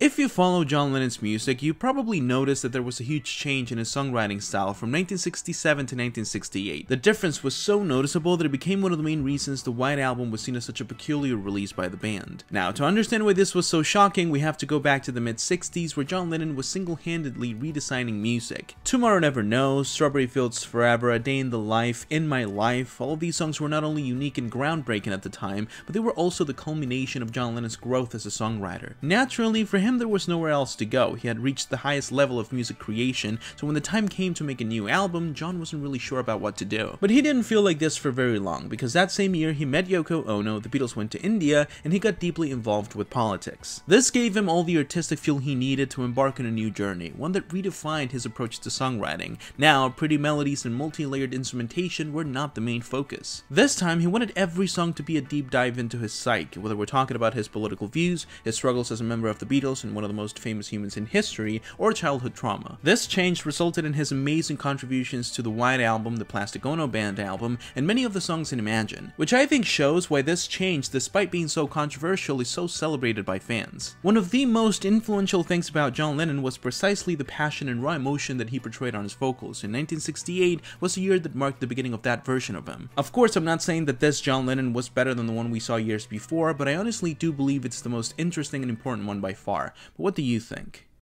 If you follow John Lennon's music, you probably noticed that there was a huge change in his songwriting style from 1967 to 1968. The difference was so noticeable that it became one of the main reasons the White Album was seen as such a peculiar release by the band. Now, to understand why this was so shocking, we have to go back to the mid-60s where John Lennon was single-handedly redesigning music. Tomorrow Never Knows, Strawberry Fields Forever, A Day in the Life, In My Life, all of these songs were not only unique and groundbreaking at the time, but they were also the culmination of John Lennon's growth as a songwriter. Naturally, for him there was nowhere else to go. He had reached the highest level of music creation, so when the time came to make a new album, John wasn't really sure about what to do. But he didn't feel like this for very long, because that same year he met Yoko Ono, the Beatles went to India, and he got deeply involved with politics. This gave him all the artistic fuel he needed to embark on a new journey, one that redefined his approach to songwriting. Now, pretty melodies and multi-layered instrumentation were not the main focus. This time, he wanted every song to be a deep dive into his psyche, whether we're talking about his political views, his struggles as a member of the Beatles and one of the most famous humans in history, or childhood trauma. This change resulted in his amazing contributions to the White Album, the Plastic Ono Band album, and many of the songs in Imagine, which I think shows why this change, despite being so controversial, is so celebrated by fans. One of the most influential things about John Lennon was precisely the passion and raw emotion that he portrayed on his vocals, and 1968 was the year that marked the beginning of that version of him. Of course, I'm not saying that this John Lennon was better than the one we saw years before, but I honestly do believe it's the most interesting and important one by far. But what do you think?